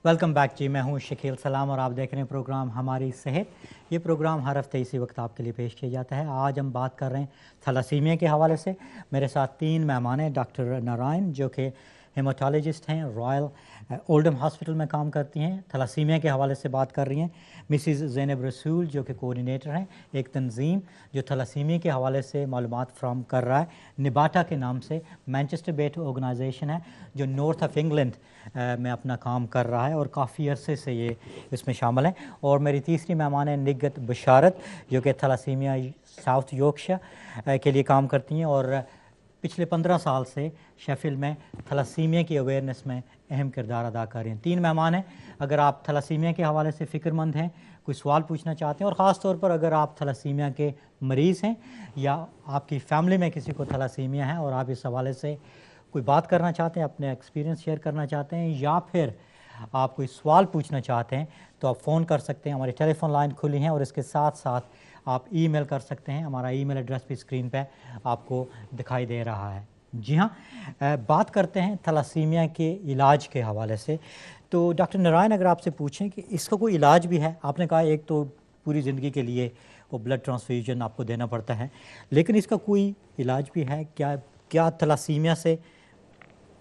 Welcome back जी, मैं हूं शकील सलाम और आप देख रहे हैं प्रोग्राम हमारी सेहत। ये प्रोग्राम हर हफ्ते इसी वक्त आपके लिए पेश किया जाता है। आज हम बात कर रहे हैं थैलासीमिया के हवाले से। मेरे साथ 3 मेहमान हैं। डॉक्टर नारायण जो कि हेमाटोलॉजिस्ट हैं, रॉयल ओल्डम हॉस्पिटल में काम करती हैं, थैलासीमिया के हवाले से बात कर रही हैं। मिसिज़ ज़ैनब रसूल जो कि कोऑर्डिनेटर हैं एक तंजीम जो थैलासीमिया के हवाले से मालूमात फ्राहम कर रहा है, निबाटा के नाम से मैनचेस्टर बेस्ड ऑर्गेनाइजेशन है जो नॉर्थ ऑफ इंग्लैंड में अपना काम कर रहा है और काफ़ी अरसे से ये इसमें शामिल है। और मेरी तीसरी मेहमान है निगत बशारत जो कि थैलासीमिया साउथ यॉर्कशायर के लिए काम करती हैं और पिछले 15 साल से शेफील्ड में थैलासीमिया की अवेयरनेस में अहम किरदार अदा कर रही हैं। 3 मेहमान हैं। अगर आप थैलासीमिया के हवाले से फ़िक्रमंद हैं, कोई सवाल पूछना चाहते हैं और ख़ास तौर पर अगर आप थैलासीमिया के मरीज़ हैं या आपकी फ़ैमिली में किसी को थैलासीमिया है और आप इस हवाले से कोई बात करना चाहते हैं, अपने एक्सपीरियंस शेयर करना चाहते हैं या फिर आप कोई सवाल पूछना चाहते हैं तो आप फ़ोन कर सकते हैं। हमारी टेलीफोन लाइन खुली हैं और इसके साथ साथ आप ईमेल कर सकते हैं। हमारा ईमेल एड्रेस भी स्क्रीन पे आपको दिखाई दे रहा है। जी हाँ, बात करते हैं थैलासीमिया के इलाज के हवाले से। तो डॉक्टर नारायण, अगर आपसे पूछें कि इसका कोई इलाज भी है। आपने कहा एक तो पूरी ज़िंदगी के लिए वो ब्लड ट्रांसफ्यूजन आपको देना पड़ता है, लेकिन इसका कोई इलाज भी है क्या? क्या थैलासीमिया से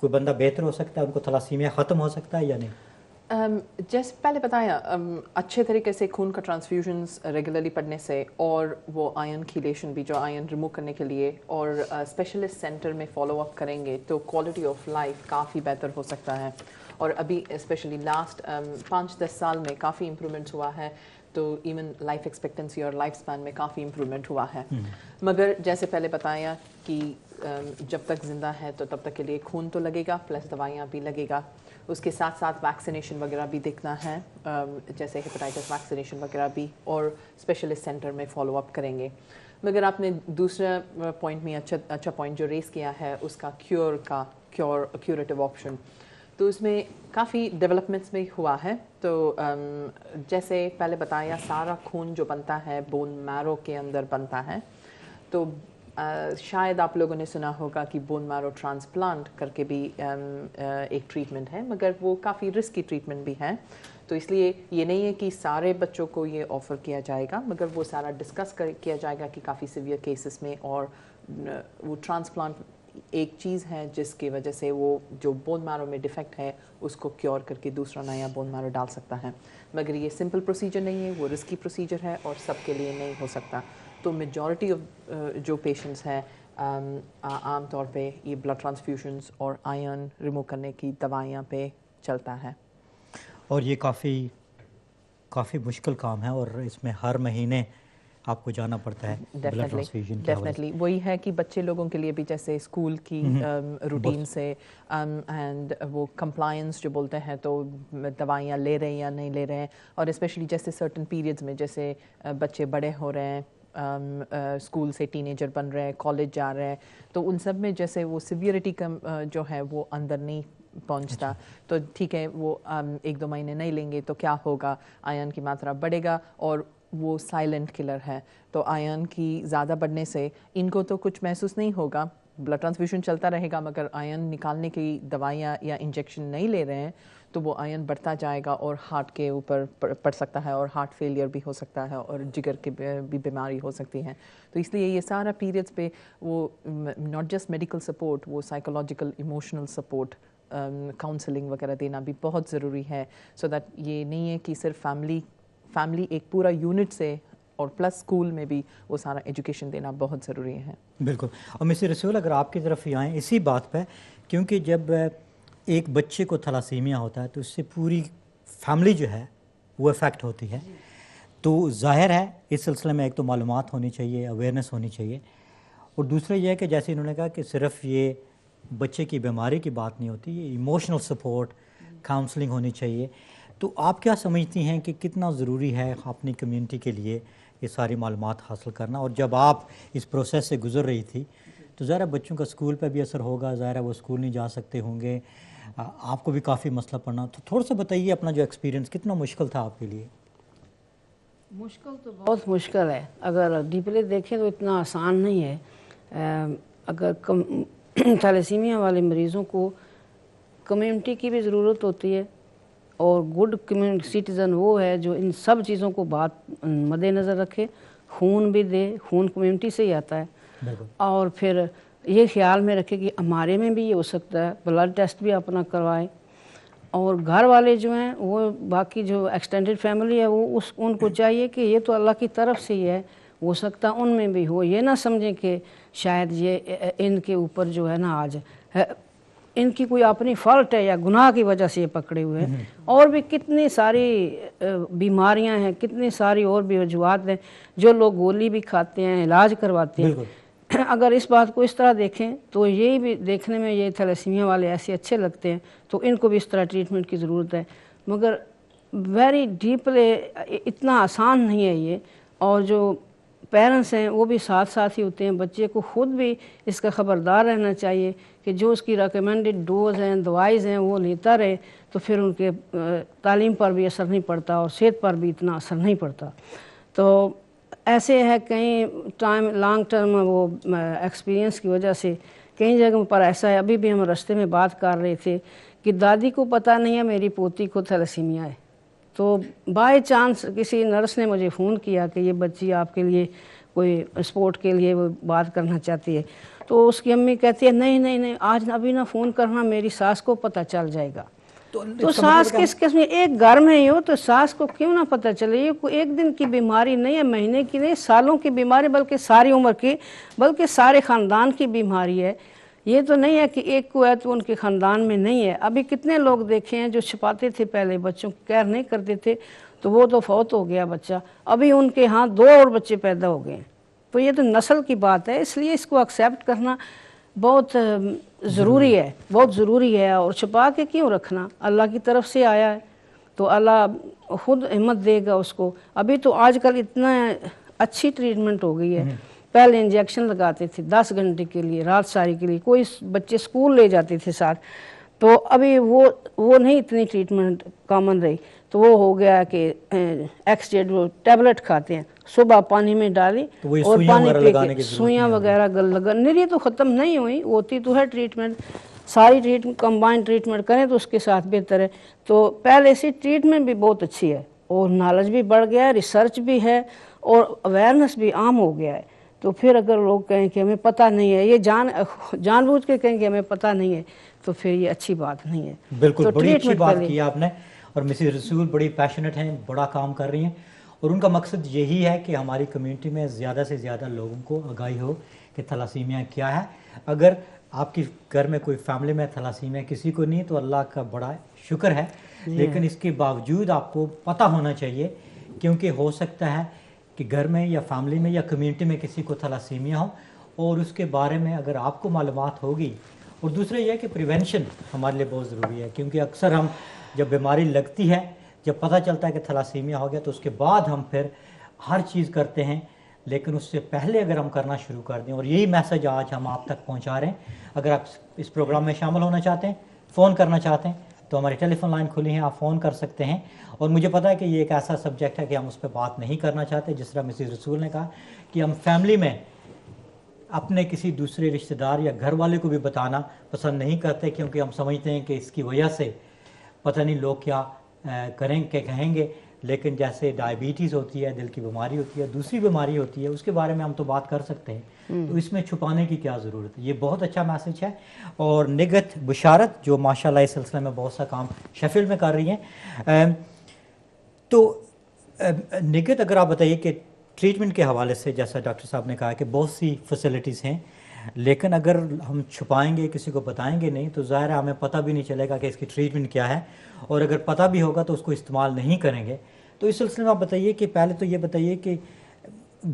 कोई बंदा बेहतर हो सकता है, उनको थैलासीमिया ख़त्म हो सकता है या नहीं? जैसे पहले बताया, अच्छे तरीके से खून का ट्रांसफ्यूजन्स रेगुलरली पढ़ने से और वो आयरन कीलेशन भी जो आयरन रिमूव करने के लिए और स्पेशलिस्ट सेंटर में फॉलो अप करेंगे तो क्वालिटी ऑफ लाइफ काफ़ी बेहतर हो सकता है। और अभी स्पेशली लास्ट 5-10 साल में काफ़ी इम्प्रूवमेंट हुआ है, तो इवन लाइफ एक्सपेक्टेंसी और लाइफ स्पैन में काफ़ी इम्प्रूवमेंट हुआ है। मगर जैसे पहले बताया कि जब तक ज़िंदा है तो तब तक के लिए खून तो लगेगा, प्लस दवाइयाँ भी लगेगा। उसके साथ साथ वैक्सीनेशन वगैरह भी देखना है, जैसे हेपेटाइटिस वैक्सीनेशन वगैरह भी, और स्पेशलिस्ट सेंटर में फॉलो अप करेंगे। मगर आपने दूसरा पॉइंट में अच्छा पॉइंट जो रेस किया है उसका क्यूरेटिव ऑप्शन, तो उसमें काफ़ी डेवलपमेंट्स भी हुआ है। तो जैसे पहले बताया, सारा खून जो बनता है बोन मैरो के अंदर बनता है। तो शायद आप लोगों ने सुना होगा कि बोन मैरो ट्रांसप्लांट करके भी एक ट्रीटमेंट है, मगर वो काफ़ी रिस्की ट्रीटमेंट भी है। तो इसलिए ये नहीं है कि सारे बच्चों को ये ऑफ़र किया जाएगा, मगर वो सारा डिस्कस किया जाएगा कि काफ़ी सीवियर केसेस में। और वो ट्रांसप्लांट एक चीज़ है जिसकी वजह से वो जो बोन मैरो में डिफेक्ट है उसको क्योर करके दूसरा नया बोन मैरो डाल सकता है। मगर ये सिंपल प्रोसीजर नहीं है, वो रिस्की प्रोसीजर है और सबके लिए नहीं हो सकता। तो मेजॉरिटी ऑफ जो पेशेंट्स हैं आम तौर पे ये ब्लड ट्रांसफ्यूजन्स और आयरन रिमूव करने की दवाइयाँ पे चलता है। और ये काफ़ी मुश्किल काम है और इसमें हर महीने आपको जाना पड़ता है ब्लड ट्रांसफ्यूजन के हवाले से। डेफिनेटली वही है कि बच्चे लोगों के लिए भी जैसे स्कूल की रूटीन से एंड वो कंप्लायंस जो बोलते हैं, तो दवाइयाँ ले रहे हैं या नहीं ले रहे हैं। और स्पेशली जैसे सर्टन पीरियड्स में जैसे बच्चे बड़े हो रहे हैं, स्कूल से टीनेजर बन रहे हैं, कॉलेज जा रहे हैं, तो उन सब में जैसे वो सिवियरिटी जो है वो अंदर नहीं पहुंचता। तो ठीक है, वो 1-2 महीने नहीं लेंगे तो क्या होगा, आयरन की मात्रा बढ़ेगा और वो साइलेंट किलर है। तो आयरन की ज़्यादा बढ़ने से इनको तो कुछ महसूस नहीं होगा, ब्लड ट्रांसफ्यूजन चलता रहेगा, मगर आयरन निकालने की दवाइयाँ या इंजेक्शन नहीं ले रहे हैं तो वो आयरन बढ़ता जाएगा और हार्ट के ऊपर पड़ सकता है और हार्ट फेलियर भी हो सकता है और जिगर की भी बीमारी हो सकती है। तो इसलिए ये सारा पीरियड्स पे वो नॉट जस्ट मेडिकल सपोर्ट, वो साइकोलॉजिकल इमोशनल सपोर्ट, काउंसलिंग वगैरह देना भी बहुत ज़रूरी है। सो दैट ये नहीं है कि सिर्फ फैमिली एक पूरा यूनिट से और प्लस स्कूल में भी वो सारा एजुकेशन देना बहुत ज़रूरी है। बिल्कुल। और मिस्टर रसूल, अगर आपकी तरफ ही आएँ इसी बात पे, क्योंकि जब एक बच्चे को थैलासीमिया होता है तो उससे पूरी फैमिली जो है वो इफ़ेक्ट होती है। तो ज़ाहिर है इस सिलसिले में एक तो मालूमात होनी चाहिए, अवेयरनेस होनी चाहिए, और दूसरा ये है कि जैसे इन्होंने कहा कि सिर्फ ये बच्चे की बीमारी की बात नहीं होती, ये इमोशनल सपोर्ट, काउंसलिंग होनी चाहिए। तो आप क्या समझती हैं कि कितना ज़रूरी है अपनी कम्युनिटी के लिए ये सारी मालूमात हासिल करना? और जब आप इस प्रोसेस से गुज़र रही थी तो ज़ाहिर है बच्चों का स्कूल पर भी असर होगा, ज़ाहिर है वो स्कूल नहीं जा सकते होंगे, आपको भी काफ़ी मसला पड़ना। तो थोड़ा सा बताइए अपना जो एक्सपीरियंस, कितना मुश्किल था आपके लिए? मुश्किल तो बहुत मुश्किल है, अगर डीपली देखें तो इतना आसान नहीं है। अगर थैलेसीमिया वाले मरीज़ों को कम्युनिटी की भी ज़रूरत होती है اور گڈ سٹیزن وہ ہے جو ان سب چیزوں کو بات مد نظر رکھے، خون بھی دے، خون کمیونٹی سے ہی آتا ہے، اور پھر یہ خیال میں رکھے کہ ہمارے میں بھی یہ ہو سکتا ہے، بلڈ ٹیسٹ بھی اپنا کروائے، اور گھر والے جو ہیں وہ باقی جو ایکسٹینڈڈ فیملی ہے وہ ان کو چاہیے کہ یہ تو اللہ کی طرف سے ہی ہے، ہو سکتا ان میں بھی ہو، یہ نہ سمجھیں کہ شاید یہ ان کے اوپر جو ہے نا آج ان کی کوئی اپنی فالٹ ہے یا گناہ کی وجہ سے یہ پکڑے ہوئے ہیں۔ اور بھی کتنی ساری بیماریاں ہیں، کتنی ساری اور بھی وجوہات ہیں، جو لوگ گولی بھی کھاتے ہیں، علاج کرواتے ہیں۔ اگر اس بات کو اس طرح دیکھیں تو یہی بھی دیکھنے میں یہ تھیلیسیمیا والے ایسے اچھے لگتے ہیں، تو ان کو بھی اس طرح ٹریٹمنٹ کی ضرورت ہے، مگر ویری ڈیپلی اتنا آسان نہیں ہے یہ، اور جو پیرنٹس ہیں وہ بھی ساتھ ساتھ ہی ہوتے ہیں، بچے کو خود بھی اس کا خبردار رہنا چاہیے کہ جو اس کی ریکمینڈڈ ڈوز ہیں، دوائز ہیں، وہ لیتا رہے، تو پھر ان کے تعلیم پر بھی اثر نہیں پڑتا اور صحت پر بھی اتنا اثر نہیں پڑتا۔ تو ایسے ہے کہیں لانگ ٹرم وہ ایکسپیرینس کی وجہ سے کئی جگہوں پر ایسا ہے، ابھی بھی ہم راستے میں بات کر رہے تھے کہ دادی کو پتہ نہیں ہے میری پوتی کو تھیلیسیمیا ہے، تو بائی چانس کسی نرس نے مجھے فون کیا کہ یہ بچی آپ کے لیے کوئی سپورٹ کے لیے وہ بات کرنا چاہتی ہے، تو اس کی امی کہتی ہے نہیں آج ابھی نہ فون کرنا، میری ساس کو پتہ چل جائے گا۔ تو ساس کس قسم، ایک گھر میں ہی ہو تو ساس کو کیوں نہ پتہ چلے؟ یہ کوئی ایک دن کی بیماری نہیں ہے، مہینے کی نہیں، سالوں کی بیماری، بلکہ ساری عمر کی، بلکہ سارے خاندان کی بیماری ہے۔ یہ تو نہیں ہے کہ ایک کو ہے تو ان کے خاندان میں نہیں ہے۔ ابھی کتنے لوگ دیکھے ہیں جو چھپاتے تھے، پہلے بچوں کو کیئر نہیں کرتے تھے، تو وہ تو فوت ہو گیا بچہ، ابھی ان کے ہاں 2 اور بچے پیدا ہو گئے ہیں۔ تو یہ تو نسل کی بات ہے، اس لیے اس کو ایکسیپٹ کرنا بہت ضروری ہے، بہت ضروری ہے، اور چھپا کے کیوں رکھنا؟ اللہ کی طرف سے آیا ہے تو اللہ خود ہمت دے گا اس کو۔ ابھی تو آج کل اتنا اچھی ٹریٹمنٹ ہو گئی ہے، پہلے انجیکشن لگاتے تھے 10 گھنٹے کے لیے، رات ساری کے لیے، کوئی بچے سکول لے جاتے تھے ساتھ، تو ابھی وہ نہیں اتنی ٹریٹمنٹ کامن رہی، تو وہ ہو گیا کہ ایکسجیڈ وہ ٹیبلٹ کھاتے ہیں، صبح پانی میں ڈالی اور پانی پی کے سوئیاں وغیرہ لگانے، یہ تو ختم نہیں ہوئی، ہوتی تو ہے ٹریٹمنٹ، ساری ٹریٹمنٹ کمبائنڈ ٹریٹمنٹ کریں تو اس کے ساتھ بہتر ہے۔ تو پہلے سے ٹریٹمنٹ بھی بہت اچھی ہے، اور نالج بھی بڑھ گیا ہے، ریسرچ بھی ہے، اور اویئرنیس بھی عام ہو گیا ہے۔ تو پھر اگر لوگ کہیں کہ ہمیں پتہ نہیں ہے، یہ جان بوجھ کے کہیں کہ ہمیں پتہ نہیں ہے، تو پھر یہ اچھی بات نہیں ہے۔ بالکل بڑی اچھی بات کی آپ نے، اور مسز رسول بڑی پیشنٹ ہیں، بڑا کام کر رہی ہیں، اور ان کا مقصد یہی ہے کہ ہماری کمیونٹی میں زیادہ سے زیادہ لوگوں کو آگاہی ہو کہ تھیلیسیمیا کیا ہے۔ اگر آپ کی گھر میں کوئی فیملی میں تھیلیسیمیا کسی کو نہیں تو اللہ کا بڑا شکر ہے، لیکن اس کے باوجود آپ کو پتہ ہونا چاہیے، کیونکہ ہو سکتا ہے کہ گھر میں یا فیملی میں یا کمیونٹی میں کسی کو تھیلیسیمیا ہو، اور اس کے بارے میں اگر آپ کو معلومات ہوگی، اور دوسرا یہ ہے کہ پریونشن ہمارے لیے بہت ضروری ہے، کیونکہ اکثر ہم جب بیماری لگتی ہے، جب پتہ چلتا ہے کہ تھیلیسیمیا ہو گیا، تو اس کے بعد ہم پھر ہر چیز کرتے ہیں، لیکن اس سے پہلے اگر ہم کرنا شروع کر دیں، اور یہی میسج آج ہم آپ تک پہنچا رہے ہیں۔ اگر آپ اس پروگرام میں شامل ہونا چاہتے ہیں، فون کرنا چاہتے ہیں، تو ہماری ٹیلی فون لائن کھلی ہیں، آپ فون کر سکتے ہیں۔ اور مجھے پتہ ہے کہ یہ ایک ایسا سبجیکٹ ہے کہ ہم اس پہ بات نہیں کرنا چاہتے، جس طرح مسز رسول نے کہا کہ ہم فیملی میں اپنے کسی دوسرے رشتہ دار یا گھر والے کو بھی بتانا پسند نہیں کرتے، کیونکہ ہم سمجھتے ہیں کہ اس کی وجہ سے پتہ نہیں لوگ کیا کریں کہ کہیں گے۔ لیکن جیسے ڈائبٹیز ہوتی ہے، دل کی بیماری ہوتی ہے، دوسری بیماری ہوتی ہے، اس کے بارے میں ہم تو بات کر سکتے ہیں، تو اس میں چھپانے کی کیا ضرورت ہے؟ یہ بہت اچھا میسج ہے۔ اور نگہت بشارت جو ماشاءاللہ اس سلسلے میں بہت سا کام شیفیلڈ میں کر رہی ہیں، تو نگہت اگر آپ بتائیے کہ ٹریٹمنٹ کے حوالے سے، جیسا ڈاکٹر صاحب نے کہا کہ بہت سی فیسلٹیز ہیں، لیکن اگر ہم چھپائیں گے، کسی کو بتائیں گے نہیں، تو ظاہر ہے ہمیں پتہ بھی نہیں چلے گا کہ اس کی ٹریٹمنٹ کیا ہے، اور اگر پتہ بھی ہوگا تو اس کو استعمال نہیں کریں گے۔ تو اس سلسلے میں آپ بتائیے کہ پہلے تو یہ بتائیے کہ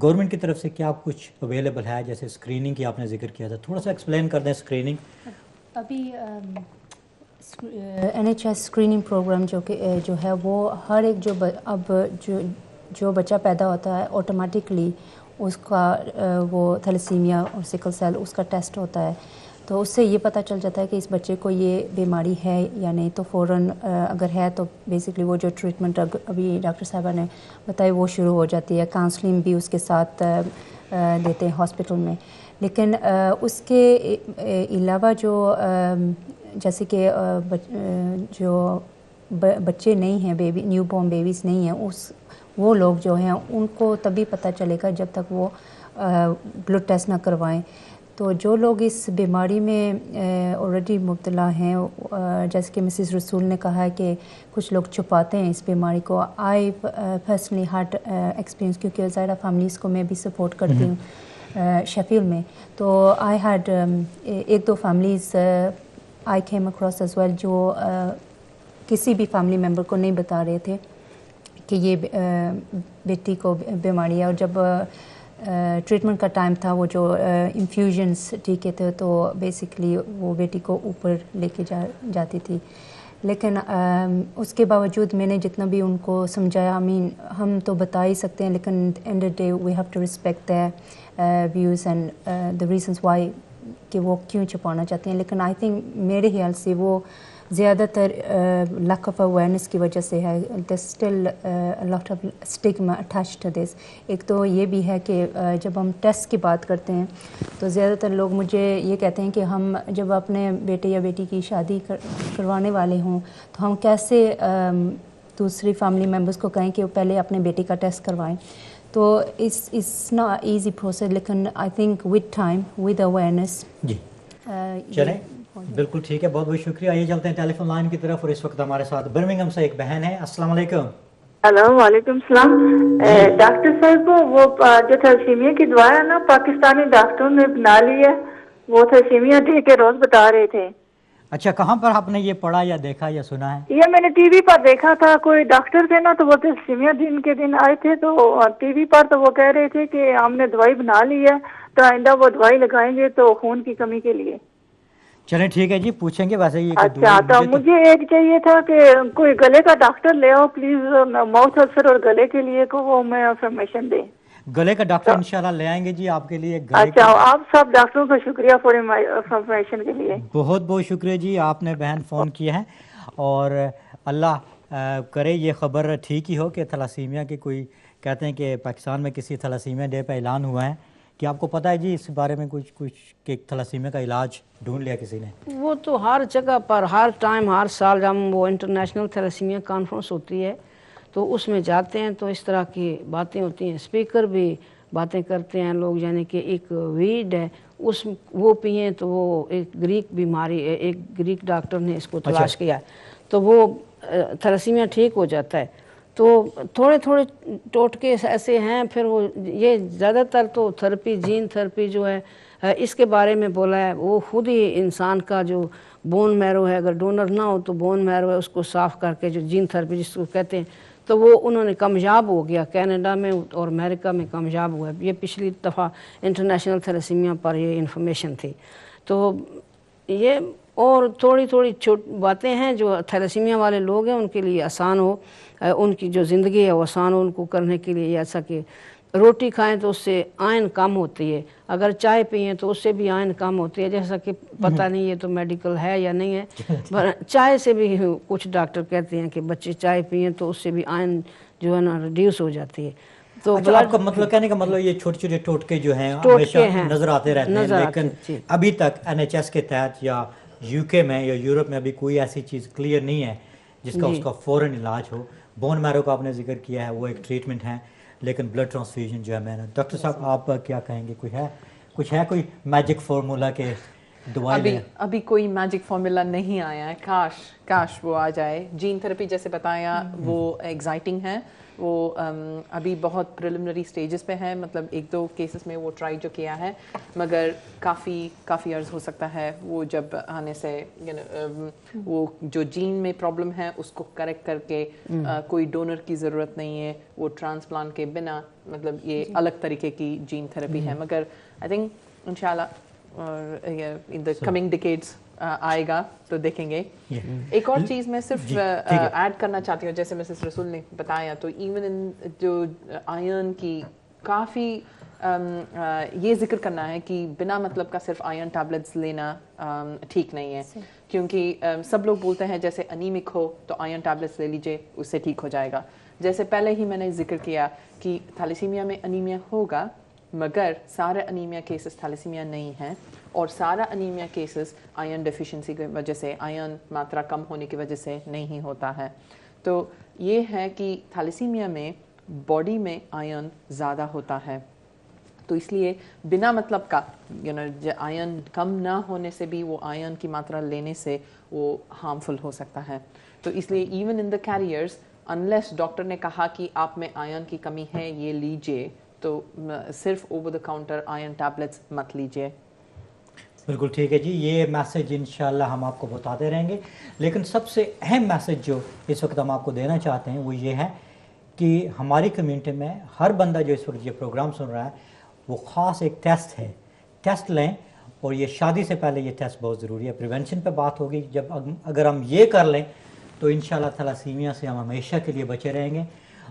گورنمنٹ کی طرف سے کیا کچھ اویلیبل ہے، جیسے اسکریننگ کی آپ نے ذکر کیا تھا، تھوڑا سا ایکسپلین کر دیں اسکریننگ۔ ابھی NHS اسکریننگ پروگرام جو ہے وہ ہر ایک جو بچہ پیدا ہوتا ہے آٹومیٹکلی اس کا وہ تھیلیسیمیا اور سکل سیل اس کا ٹیسٹ ہوتا ہے، تو اس سے یہ پتہ چل جاتا ہے کہ اس بچے کو یہ بیماری ہے یا نہیں، تو فوراً اگر ہے تو بیسکلی وہ جو ٹریٹمنٹ ابھی ڈاکٹر صاحبہ نے بتائی وہ شروع ہو جاتی ہے، کاؤنسلنگ بھی اس کے ساتھ دیتے ہیں ہاسپٹل میں۔ لیکن اس کے علاوہ جو جیسے کہ جو बच्चे नहीं हैं, बेबी न्यू बॉर्न बेबीज़ नहीं हैं, वो लोग जो हैं उनको तभी पता चलेगा जब तक वो ब्लड टेस्ट ना करवाएं। तो जो लोग इस बीमारी में ऑलरेडी मुब्तला हैं, जैसे कि मिसेस रसूल ने कहा है कि कुछ लोग छुपाते हैं इस बीमारी को, आई पर्सनली हार्ट एक्सपीरियंस, क्योंकि ज़ाहिर फैमिलीज़ को मैं भी सपोर्ट करती हूँ शेफील्ड में, तो आई हैड एक दो फैमिलीज़ आई केम अक्रॉस एज वेल जो किसी भी फैमिली मेम्बर को नहीं बता रहे थे कि ये बेटी को बीमारी है, और जब ट्रीटमेंट का टाइम था, वो जो इन्फ्यूजन्स टीके थे, तो बेसिकली वो बेटी को ऊपर लेके जाती थी। लेकिन उसके बावजूद मैंने जितना भी उनको समझाया, हम तो बता ही सकते हैं, लेकिन end of the day we have to respect the views and the reasons why कि वो क्यों छुपाना चाहते हैं। लेकिन आई थिंक मेरे ख्याल से वो ज़्यादातर लैक ऑफ अवेयरनेस की वजह से है। There still lot of stigma attached to this. एक तो ये भी है कि जब हम टेस्ट की बात करते हैं तो ज़्यादातर लोग मुझे ये कहते हैं कि हम जब अपने बेटे या बेटी की शादी करवाने वाले हों तो हम कैसे दूसरी फैमिली मेम्बर्स को कहें कि वो पहले अपने बेटे का टेस्ट करवाएं। तो इट्स नॉट ईजी प्रोसेस, लेकिन I think with time with awareness जी चलें, बिल्कुल ठीक है, बहुत बहुत शुक्रिया। ये चलते हैं टेलीफोन लाइन की तरफ, और इस वक्त हमारे साथ बर्मिंघम से एक बहन है। अस्सलाम वालेकुम। हेलो, वालेकुम सलाम। डॉक्टर साहब, वो जो थैलेसीमिया की दवा है ना, पाकिस्तानी डॉक्टरों ने बना ली है, वो थैलेसीमिया डे के रोज बता रहे थे। अच्छा, कहाँ पर आपने ये पढ़ा या देखा या सुना है? ये मैंने टीवी पर देखा था, कोई डॉक्टर थे ना, तो वो थैलेसीमिया दिन के दिन आए थे, तो टीवी पर तो वो कह रहे थे कि हमने दवाई बना ली है, तो आइंदा वो दवाई लगाएंगे तो खून की कमी के लिए। चलें ठीक है जी, पूछेंगे वैसे ये। अच्छा, तो मुझे एक चाहिए था कि कोई गले का डॉक्टर ले आओ प्लीज, माउथ अल्सर और गले के लिए को वो मैं इंफॉर्मेशन दे। गले का डॉक्टर इंशाल्लाह ले आएंगे जी आपके लिए। अच्छा, आप सब डॉक्टरों का शुक्रिया फॉर इंफॉर्मेशन के लिए। बहुत बहुत शुक्रिया जी, आपने बहन फ़ोन किया है, और अल्लाह करे ये ख़बर ठीक ही हो कि थैलासीमिया की कोई, कहते हैं कि पाकिस्तान में किसी थैलासीमिया डे पर ऐलान हुआ है कि आपको पता है जी इस बारे में कुछ कि थैलासीमिया का इलाज ढूंढ लिया किसी ने? वो तो हर जगह पर हर टाइम हर साल जब वो इंटरनेशनल थैलेसीमिया कॉन्फ्रेंस होती है तो उसमें जाते हैं तो इस तरह की बातें होती हैं, स्पीकर भी बातें करते हैं लोग, यानी कि एक वीड है उस वो पिए तो वो एक ग्रीक बीमारी है, एक ग्रीक डॉक्टर ने इसको तलाश किया तो वो थैलेसीमिया ठीक हो जाता है। तो थोड़े थोड़े टोटके ऐसे हैं। फिर वो ये ज़्यादातर तो थेरेपी, जीन थेरेपी जो है इसके बारे में बोला है, वो खुद ही इंसान का जो बोन मैरो है, अगर डोनर ना हो तो बोन मैरो है उसको साफ़ करके जो जीन थेरेपी जिसको कहते हैं, तो वो उन्होंने कामयाब हो गया, कनाडा में और अमेरिका में कामयाब हुआ। ये पिछली दफ़ा इंटरनेशनल थैलेसीमिया पर ये इन्फॉर्मेशन थी। तो ये और थोड़ी थोड़ी बातें हैं जो थैलेसीमिया वाले लोग हैं उनके लिए आसान हो, उनकी जो ज़िंदगी है वो आसान हो उनको करने के लिए। ऐसा कि रोटी खाएं तो उससे आयन कम होती है, अगर चाय पिए तो उससे भी आयन कम होती है। जैसा कि पता नहीं ये तो मेडिकल है या नहीं है, पर चाय से भी कुछ डॉक्टर कहते हैं कि बच्चे चाय पिए तो उससे भी आयन जो है ना रिड्यूस हो जाती है। तो अच्छा, आपका मतलब कहने का मतलब ये छोटे छोटे टोटके जो हैं हमेशा नजर आते रहते हैं, लेकिन अभी तक NHS के तहत या UK में या यूरोप में अभी कोई ऐसी चीज़ क्लियर नहीं है जिसका उसका फ़ौरन इलाज हो। बोन मैरो का आपने जिक्र किया है, वो एक ट्रीटमेंट है, लेकिन ब्लड ट्रांसफ्यूजन जो है, मैंने डॉक्टर साहब आप क्या कहेंगे, कोई मैजिक फार्मूला के दवाई? अभी कोई मैजिक फार्मूला नहीं आया है, काश वो आ जाए। जीन थेरेपी जैसे बताया वो एक्साइटिंग है, वो अभी बहुत प्रिलिमिनरी स्टेजेस पे है, मतलब एक दो केसेस में वो ट्राई जो किया है, मगर काफ़ी अर्ज हो सकता है वो जब आने से वो जो जीन में प्रॉब्लम है उसको करेक्ट करके कोई डोनर की ज़रूरत नहीं है, वो ट्रांसप्लांट के बिना, मतलब ये अलग तरीके की जीन थेरेपी है। मगर आई थिंक इंशाल्लाह इन द कमिंग डिकेड्स आएगा तो देखेंगे। एक और चीज़ मैं सिर्फ ऐड करना चाहती हूँ, जैसे मिसेस रसूल ने बताया, तो इवन इन जो आयरन की काफ़ी ये जिक्र करना है कि बिना मतलब का सिर्फ आयरन टैबलेट्स लेना ठीक नहीं है, क्योंकि सब लोग बोलते हैं जैसे अनीमिक हो तो आयरन टैबलेट्स ले लीजिए उससे ठीक हो जाएगा। जैसे पहले ही मैंने जिक्र किया कि थैलेसीमिया में अनीमिया होगा, मगर सारे अनीमिया केसेस थैलेसीमिया नहीं हैं, और सारा अनीमिया केसेस आयरन डेफिशिएंसी की वजह से, आयरन मात्रा कम होने की वजह से नहीं होता है। तो ये है कि थैलेसीमिया में बॉडी में आयरन ज़्यादा होता है, तो इसलिए बिना मतलब का आयरन कम ना होने से भी वो आयरन की मात्रा लेने से वो हार्मफुल हो सकता है। तो इसलिए even in the carriers, unless doctor ने कहा कि आप में आयरन की कमी है ये लीजिए, तो सिर्फ over the counter iron tablets मत लीजिए। बिल्कुल ठीक है जी, ये मैसेज इंशाल्लाह हम आपको बताते रहेंगे। लेकिन सबसे अहम मैसेज जो इस वक्त हम आपको देना चाहते हैं वो ये है कि हमारी कम्युनिटी में हर बंदा जो इस वक्त ये प्रोग्राम सुन रहा है वो ख़ास एक टेस्ट है, टेस्ट लें। और ये शादी से पहले ये टेस्ट बहुत ज़रूरी है। प्रिवेंशन पे बात होगी, जब अगर हम ये कर लें तो इंशाल्लाह थैलेसीमिया से हम हमेशा के लिए बचे रहेंगे,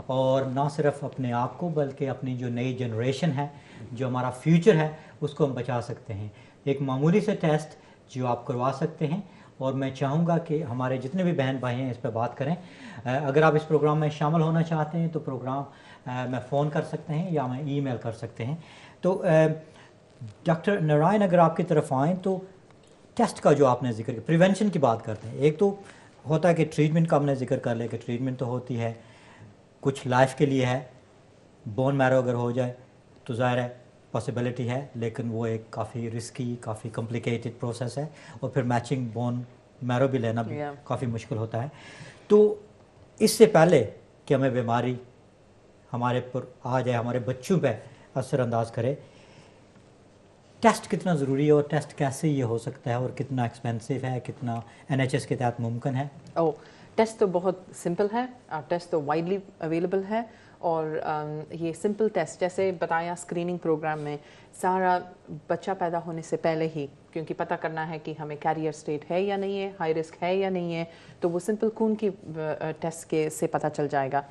और ना सिर्फ अपने आप को बल्कि अपनी जो नई जनरेशन है, जो हमारा फ्यूचर है, उसको हम बचा सकते हैं। एक मामूली से टेस्ट जो आप करवा सकते हैं, और मैं चाहूँगा कि हमारे जितने भी बहन भाई हैं इस पर बात करें। अगर आप इस प्रोग्राम में शामिल होना चाहते हैं तो प्रोग्राम में फ़ोन कर सकते हैं या मैं ईमेल कर सकते हैं। तो डॉक्टर नारायण, अगर आपकी तरफ आएँ तो टेस्ट का जो आपने जिक्र किया, प्रिवेंशन की बात करते हैं। एक तो होता है कि ट्रीटमेंट का हमने जिक्र कर लिया कि ट्रीटमेंट तो होती है, कुछ लाइफ के लिए है। बोन मैरो अगर हो जाए तो ज़ाहिर है पॉसिबिलिटी है, लेकिन वो एक काफ़ी रिस्की, काफ़ी कॉम्प्लिकेटेड प्रोसेस है, और फिर मैचिंग बोन मैरो भी लेना भी काफ़ी मुश्किल होता है। तो इससे पहले कि हमें बीमारी हमारे पर आ जाए, हमारे बच्चों पे असरअंदाज करे, टेस्ट कितना ज़रूरी है और टेस्ट कैसे ये हो सकता है और कितना एक्सपेंसिव है, कितना NHS के तहत मुमकिन है? टेस्ट तो बहुत सिंपल है, टेस्ट तो वाइडली अवेलेबल है, और ये सिंपल टेस्ट जैसे बताया स्क्रीनिंग प्रोग्राम में, सारा बच्चा पैदा होने से पहले ही, क्योंकि पता करना है कि हमें कैरियर स्टेट है या नहीं है, हाई रिस्क है या नहीं है, तो वो सिंपल खून की टेस्ट के से पता चल जाएगा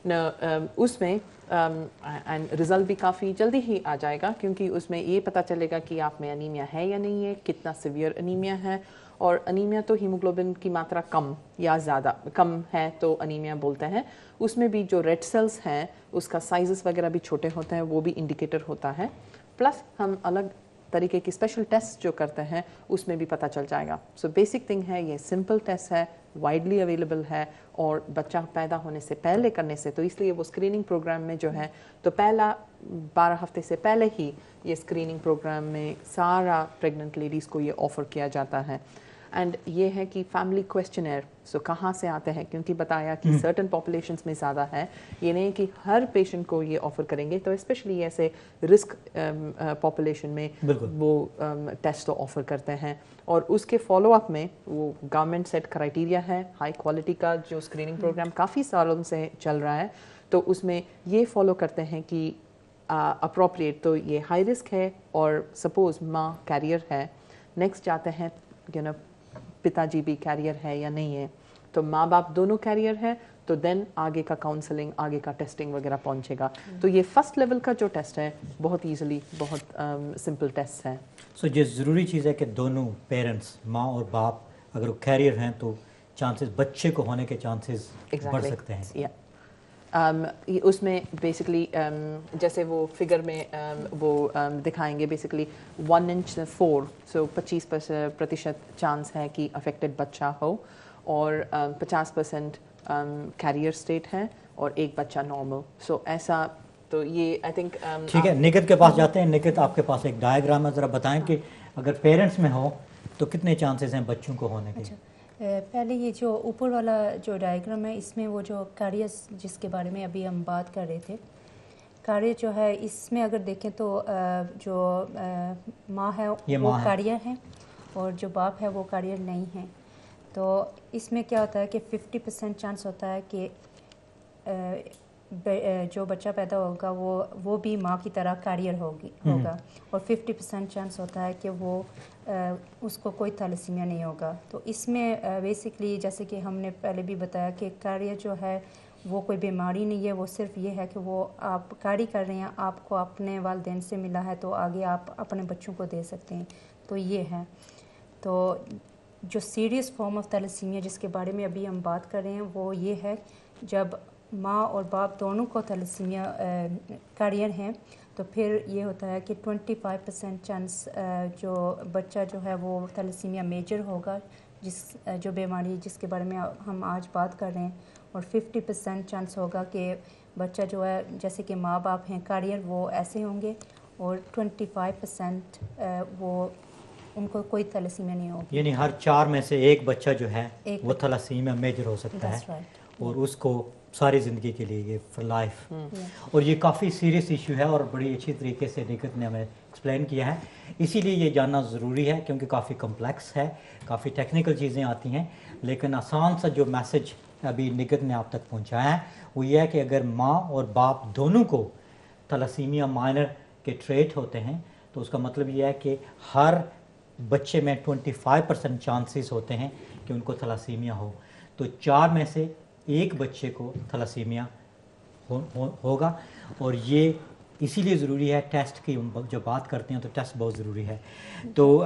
न। उसमें एंड रिज़ल्ट भी काफ़ी जल्दी ही आ जाएगा, क्योंकि उसमें ये पता चलेगा कि आप में अनीमिया है या नहीं है, कितना सीवियर अनीमिया है। और अनीमिया तो हीमोग्लोबिन की मात्रा कम या ज़्यादा, कम है तो अनीमिया बोलते हैं। उसमें भी जो रेड सेल्स हैं उसका साइजेस वगैरह भी छोटे होते हैं, वो भी इंडिकेटर होता है। प्लस हम अलग तरीके की स्पेशल टेस्ट जो करते हैं उसमें भी पता चल जाएगा। सो बेसिक थिंग है, ये सिंपल टेस्ट है, वाइडली अवेलेबल है, और बच्चा पैदा होने से पहले करने से, तो इसलिए वो स्क्रीनिंग प्रोग्राम में जो है, तो पहला 12 हफ्ते से पहले ही ये स्क्रीनिंग प्रोग्राम में सारा प्रेग्नेंट लेडीज़ को ये ऑफ़र किया जाता है। एंड ये है कि फैमिली क्वेश्चनर, सो कहाँ से आते हैं, क्योंकि बताया कि सर्टन पॉपुलेशंस में ज़्यादा है, ये नहीं कि हर पेशेंट को ये ऑफ़र करेंगे, तो स्पेशली ऐसे रिस्क पॉपुलेशन में वो टेस्ट तो ऑफ़र करते हैं। और उसके फॉलोअप में वो गवर्नमेंट सेट क्राइटेरिया है, हाई क्वालिटी का जो स्क्रीनिंग प्रोग्राम काफ़ी सालों से चल रहा है, तो उसमें ये फॉलो करते हैं कि अप्रोप्रिएट, तो ये हाई रिस्क है और सपोज़ माँ कैरियर है, नेक्स्ट जाते हैं पिताजी भी कैरियर है या नहीं है, तो माँ बाप दोनों कैरियर है, तो देन आगे का काउंसलिंग, आगे का टेस्टिंग वगैरह पहुंचेगा। तो ये फर्स्ट लेवल का जो टेस्ट है बहुत इजीली, बहुत सिंपल टेस्ट है। सो ये ज़रूरी चीज़ है कि दोनों पेरेंट्स, माँ और बाप, अगर वो कैरियर हैं तो चांसेस बच्चे को होने के चांसेस बढ़ सकते हैं। उसमें बेसिकली जैसे वो फिगर में वो दिखाएंगे, बेसिकली 1 in 4, सो 25% चांस है कि अफेक्टेड बच्चा हो, और 50% कैरियर स्टेट है, और एक बच्चा नॉर्मल। सो ऐसा, तो ये आई थिंक ठीक है। निकित के पास जाते हैं। निकित, आपके पास एक डायग्राम है, ज़रा बताएं कि अगर पेरेंट्स में हो तो कितने चांसेस हैं बच्चों को होने के? पहले ये जो ऊपर वाला जो डायग्राम है, इसमें वो जो कैरियर जिसके बारे में अभी हम बात कर रहे थे, कैरियर जो है, इसमें अगर देखें तो जो माँ है वो कैरियर है, और जो बाप है वो कैरियर नहीं है। तो इसमें क्या होता है कि 50% चांस होता है कि जो बच्चा पैदा होगा वो भी माँ की तरह कैरियर होगा, और 50% चांस होता है कि वो उसको कोई थैलेसीमिया नहीं होगा। तो इसमें बेसिकली जैसे कि हमने पहले भी बताया कि कैरियर जो है वो कोई बीमारी नहीं है, वो सिर्फ ये है कि वो आप कैरी कर रहे हैं, आपको अपने वालिदैन से मिला है, तो आगे आप अपने बच्चों को दे सकते हैं। तो ये है। तो जो सीरियस फॉर्म ऑफ थैलेसीमिया जिसके बारे में अभी हम बात कर रहे हैं वो ये है जब माँ और बाप दोनों को थैलेसीमिया कैरियर हैं, تو پھر یہ ہوتا ہے کہ 25% چانس جو بچہ جو ہے وہ تھیلیسیمیا میجر ہوگا، جو بیماری جس کے بارے میں ہم آج بات کر رہے ہیں، اور 50% چانس ہوگا کہ بچہ جو ہے جیسے کہ ماں باپ ہیں کیریئر وہ ایسے ہوں گے، اور 25% وہ ان کو کوئی تھیلیسیمیا نہیں ہوگی. یعنی ہر 4 میں سے ایک بچہ جو ہے وہ تھیلیسیمیا میجر ہو سکتا ہے، اور اس کو ساری زندگی کے لیے یہ فار لائف. اور یہ کافی سیریس ایشو ہے، اور بڑی اچھی طریقے سے نگہت نے ہمیں ایکسپلین کیا ہے. اسی لیے یہ جاننا ضروری ہے کیونکہ کافی کمپلیکس ہے، کافی ٹیکنیکل چیزیں آتی ہیں، لیکن آسان سا جو میسج ابھی نگہت نے آپ تک پہنچایا ہے وہ یہ ہے کہ اگر ماں اور باپ دونوں کو تھیلیسیمیا مائنر کے ٹریٹ ہوتے ہیں تو اس کا مطلب یہ ہے کہ ہر بچے میں 25% چانسز ہوتے ہیں کہ ان کو تھیلیسیمیا ہو. تو 4 میں سے ایک بچے کو تھیلیسیمیا ہوگا، اور یہ اسی لیے ضروری ہے. ٹیسٹ کی جو بات کرتے ہیں تو ٹیسٹ بہت ضروری ہے. تو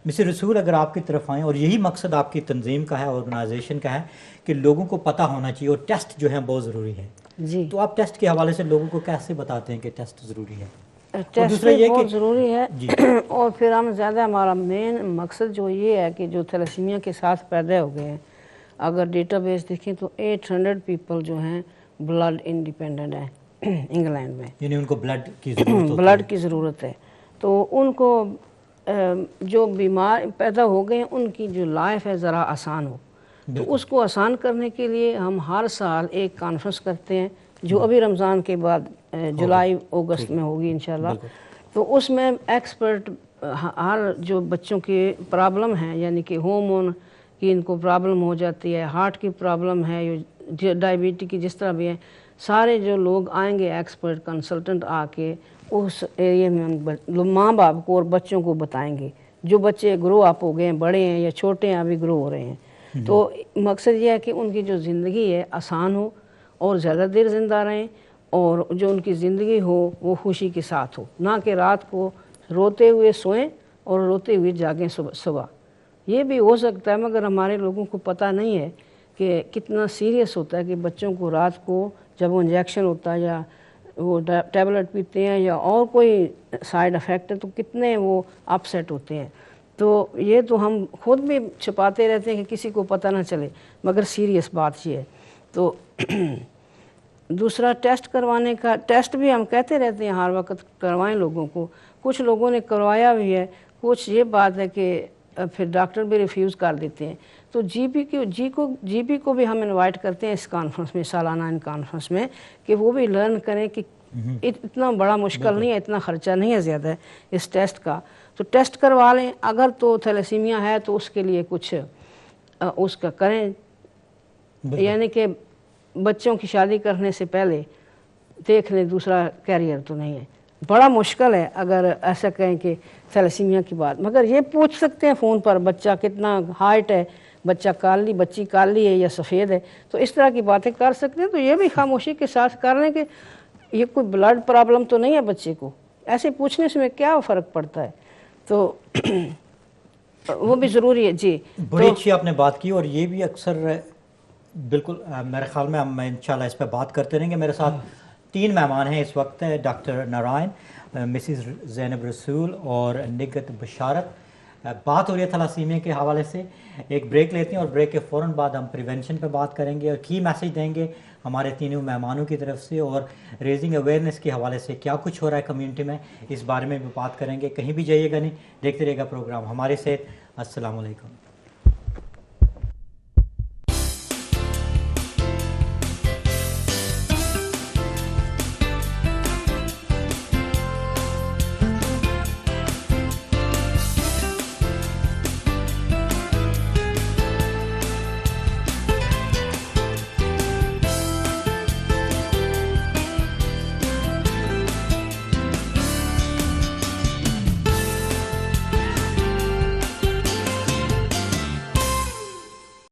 مسٹر رسول اگر آپ کی طرف آئیں، اور یہی مقصد آپ کی تنظیم کا ہے، آرگنائزیشن کا ہے کہ لوگوں کو پتہ ہونا چاہیے، اور ٹیسٹ جو ہے بہت ضروری ہے. جی تو آپ ٹیسٹ کے حوالے سے لوگوں کو کیسے بتاتے ہیں کہ ٹیسٹ ضروری ہے؟ ٹیسٹ بھی بہت ضروری ہے. اور پھر ہم زیادہ ہمارا مین مقصد جو یہ ہے کہ جو تھیلیسیمیا کے ساتھ پیدا ہو گئے ہیں، اگر ڈیٹا بیس دیکھیں تو 800 پیپل جو ہیں بلڈ انڈیپینڈنٹ ہیں انگلینڈ میں، یعنی ان کو بلڈ کی ضرورت ہوتی ہے. بلڈ کی ضرورت ہے. تو ان کو جو بیمار پیدا ہو گئے ہیں ان کی جو لائف ہے ذرا آسان ہو، تو اس کو آسان کرنے کے لیے ہم ہر سال ایک کانفرنس کرتے ہیں جو ابھی رمضان کے بعد جولائی اگست میں ہوگی انشاءاللہ. تو اس میں ایکسپرٹ ہر جو بچوں کی پرابلم ہیں، یعنی کہ ہارمون کی ان کو پرابلم ہو جاتی ہے، ہارٹ کی پرابلم ہے، ڈائبٹی کی جس طرح بھی ہے، سارے جو لوگ آئیں گے ایکسپرٹ کنسلٹنٹ آ کے اس ایریے میں ماں باپ کو اور بچوں کو بتائیں گے. جو بچے گرو اپ ہو گئے ہیں، بڑے ہیں یا چھوٹے ہیں، ابھی گرو ہو رہے ہیں، تو مقصد یہ ہے کہ ان کی جو زندگی ہے آسان ہو اور زیادہ دیر زندہ رہیں، اور جو ان کی زندگی ہو وہ خوشی کے ساتھ ہو، نہ کہ رات کو روتے ہوئے سوئیں اور روتے ہوئے جاگیں صبح. یہ بھی ہو سکتا ہے، مگر ہمارے لوگوں کو پتہ نہیں ہے کہ کتنا سیریس ہوتا ہے کہ بچوں کو رات کو جب وہ انجیکشن ہوتا ہے یا وہ ٹیبلٹ پیتے ہیں یا اور کوئی سائیڈ افیکٹ ہے تو کتنے وہ اپ سیٹ ہوتے ہیں. تو یہ تو ہم خود بھی چھپاتے رہتے ہیں کہ کسی کو پتہ نہ چلے، مگر سیریس بات یہ ہے. تو دوسرا ٹیسٹ کروانے کا، ٹیسٹ بھی ہم کہتے رہتے ہیں ہر وقت کروائیں لوگوں کو. کچھ لوگوں نے کروایا بھی ہے، کچھ یہ بات ہے کہ پھر ڈاکٹر بھی ریفیوز کر دیتے ہیں. تو جی پی کو بھی ہم انوائٹ کرتے ہیں اس کانفرنس میں، سالانہ ان کانفرنس میں، کہ وہ بھی لرن کریں کہ اتنا بڑا مشکل نہیں ہے، اتنا خرچہ نہیں ہے زیادہ ہے اس ٹیسٹ کا. تو ٹیسٹ کروا لیں. اگر تو تھیلیسیمیا ہے تو اس کے لیے کچھ اس کا کریں، یعنی کہ بچوں کی شادی کرنے سے پہلے دیکھ لیں دوسرا کیریئر تو نہیں ہے. بڑا مشکل ہے اگر ایسا کہیں کہ تھیلیسیمیا کی بات، مگر یہ پوچھ سکتے ہیں فون پر بچہ کتنا ہائٹ ہے، بچہ کالی بچی کالی ہے یا سفید ہے، تو اس طرح کی باتیں کر سکتے ہیں. تو یہ بھی خاموشی کے ساتھ کر لیں کہ یہ کوئی بلڈ پرابلم تو نہیں ہے بچے کو. ایسے پوچھنے سے میں کیا فرق پڑتا ہے، تو وہ بھی ضروری ہے. جی بڑی اچھی آپ نے بات کی، اور یہ بھی اکثر بالکل میرے خیال میں ہم انشاءاللہ اس پہ بات کرتے رہیں گے. میرے ساتھ 3 مہمان ہیں اس وقت، ڈاکٹر نارائن، مسز زینب رسول اور نگہت بشارت. بات ہو رہی ہے تھیلیسیمیا کے حوالے سے. ایک بریک لیتے ہیں اور بریک کے فوراً بعد ہم پریونشن پہ بات کریں گے اور کی میسج دیں گے ہمارے تینوں مہمانوں کی طرف سے، اور ریزنگ اویئرنیس کے حوالے سے کیا کچھ ہو رہا ہے کمیونٹی میں، اس بارے میں بھی بات کریں گے. کہیں بھی جائیے گا نہیں، دیکھتے رہے گا پروگرام ہماری صحت. السلام علیکم.